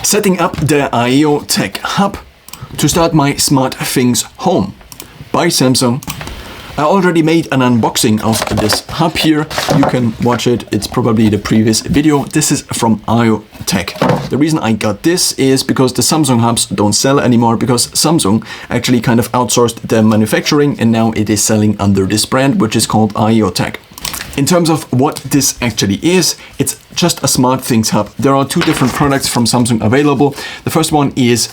Setting up the Aeotec hub to start my SmartThings home by Samsung. I already made an unboxing of this hub here. You can watch it. It's probably the previous video. This is from Aeotec. The reason I got this is because the Samsung hubs don't sell anymore, because Samsung actually kind of outsourced their manufacturing and now it is selling under this brand, which is called Aeotec. In terms of what this actually is, it's just a SmartThings hub. There are two different products from Samsung available. The first one is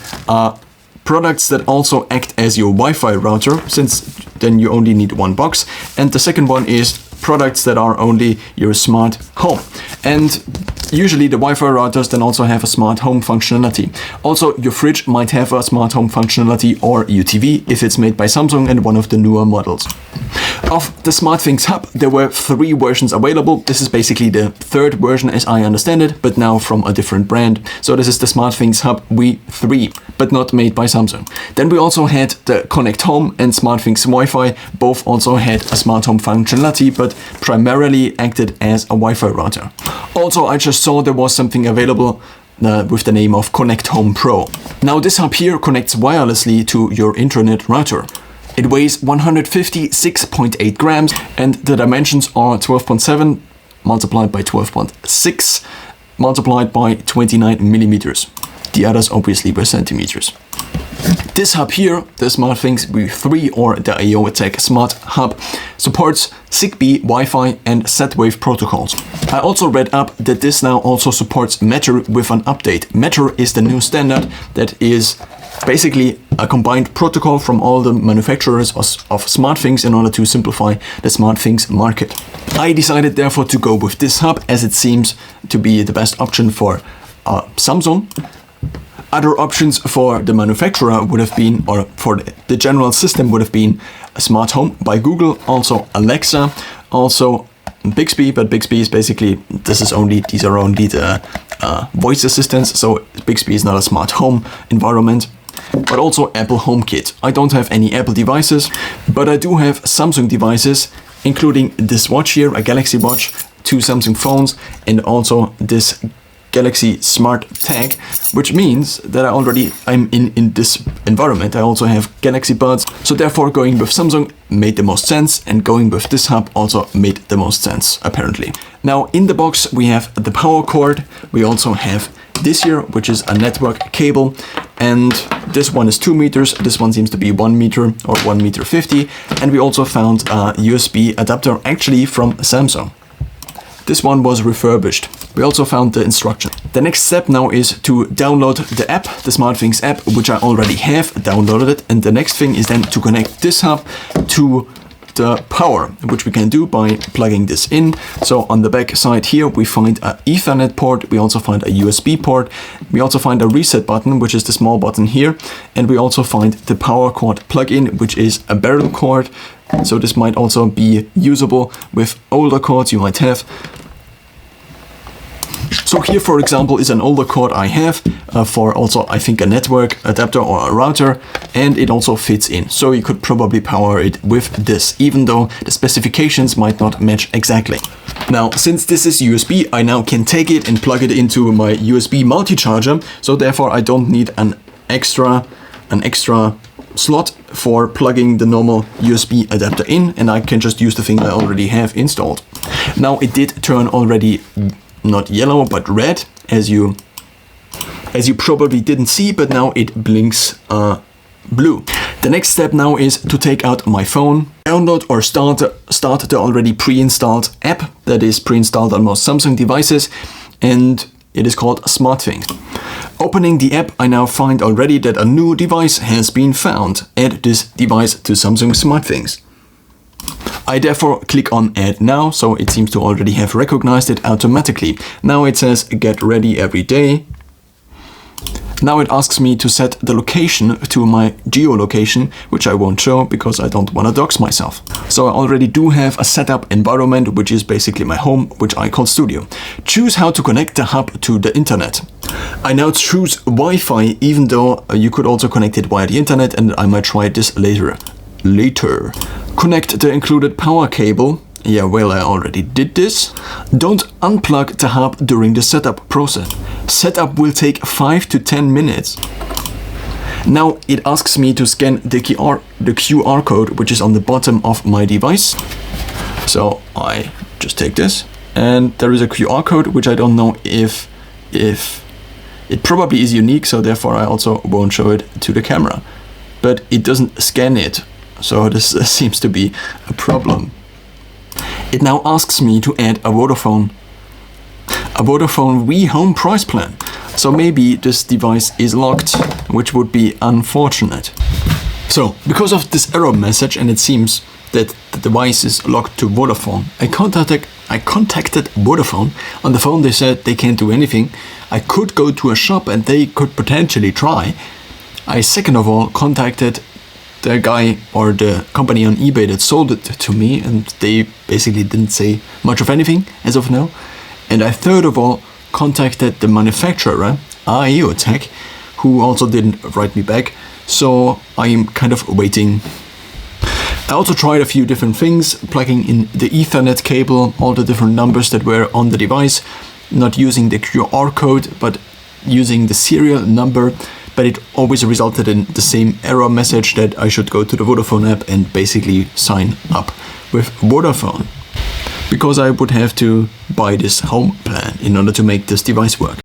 products that also act as your Wi-Fi router, since then you only need one box. And the second one is products that are only your smart home. And usually the Wi-Fi routers then also have a smart home functionality. Also, your fridge might have a smart home functionality, or your TV if it's made by Samsung and one of the newer models. Of the SmartThings hub, there were 3 versions available. This is basically the 3rd version as I understand it, but now from a different brand. So this is the SmartThings hub V3, but not made by Samsung. Then we also had the Connect Home and SmartThings Wi-Fi. Both also had a smart home functionality, but primarily acted as a Wi-Fi router. Also, I just saw there was something available with the name of Connect Home Pro. Now this hub here connects wirelessly to your internet router. It weighs 156.8 grams and the dimensions are 12.7 multiplied by 12.6 multiplied by 29 millimeters. The others obviously were centimeters. This hub here, the SmartThings V3 or the Aeotec Smart Hub, supports Zigbee, Wi-Fi and Z-Wave protocols. I also read up that this now also supports Matter with an update. Matter is the new standard that is basically a combined protocol from all the manufacturers of SmartThings in order to simplify the SmartThings market. I decided therefore to go with this hub as it seems to be the best option for Samsung. Other options for the manufacturer would have been, or for the general system would have been, Smart Home by Google, also Alexa, also Bixby, but Bixby is basically, these are only the voice assistants, so Bixby is not a smart home environment. But also Apple HomeKit. I don't have any Apple devices, but I do have Samsung devices, including this watch here, a Galaxy Watch, 2 Samsung phones, and also this Galaxy Smart Tag, which means that I'm in this environment. I also have Galaxy Buds, so therefore going with Samsung made the most sense, and going with this hub also made the most sense, apparently. Now in the box we have the power cord, we also have this here, which is a network cable, and this one is 2 meters, this one seems to be 1 meter or 1.50 meters, and we also found a USB adapter actually from Samsung. This one was refurbished. We also found the instruction. The next step now is to download the app, the SmartThings app, which I already have downloaded. And the next thing is then to connect this hub to the power, which we can do by plugging this in. So on the back side here, we find an Ethernet port. We also find a USB port. We also find a reset button, which is the small button here. And we also find the power cord plug-in, which is a barrel cord. So this might also be usable with older cords you might have. So here, for example, is an older cord I have for also, I think, a network adapter or a router, and it also fits in. So you could probably power it with this, even though the specifications might not match exactly. Now, since this is USB, I now can take it and plug it into my USB multi-charger. So therefore, I don't need an extra slot for plugging the normal USB adapter in, and I can just use the thing I already have installed. Now it did turn already not yellow but red, as you probably didn't see, but now it blinks blue. The next step now is to take out my phone, download or start the already pre-installed app that is pre-installed on most Samsung devices, and it is called SmartThings. Opening the app, I now find already that a new device has been found. Add this device to Samsung SmartThings. I therefore click on Add Now, so it seems to already have recognized it automatically. Now it says Get Ready Every Day. Now it asks me to set the location to my geolocation, which I won't show because I don't want to dox myself. So I already do have a setup environment, which is basically my home, which I call Studio. Choose how to connect the hub to the internet. I now choose Wi-Fi, even though you could also connect it via the internet, and I might try this later. Connect the included power cable. Yeah, well, I already did this. Don't unplug the hub during the setup process. Setup will take 5 to 10 minutes. Now it asks me to scan the QR code, which is on the bottom of my device. So I just take this, and there is a QR code, which I don't know if it probably is unique, so therefore I also won't show it to the camera. But it doesn't scan it, so this seems to be a problem. It now asks me to add a Vodafone We Home price plan. So maybe this device is locked, which would be unfortunate. So, because of this error message, and it seems that the device is locked to Vodafone, I contacted Vodafone. On the phone they said they can't do anything. I could go to a shop and they could potentially try. I second of all contacted the guy or the company on eBay that sold it to me, and they basically didn't say much of anything as of now. And I third of all contacted the manufacturer, Aeotec, who also didn't write me back, so I'm kind of waiting. I also tried a few different things, plugging in the Ethernet cable, all the different numbers that were on the device, not using the QR code, but using the serial number, but it always resulted in the same error message that I should go to the Vodafone app and basically sign up with Vodafone, because I would have to buy this home plan in order to make this device work.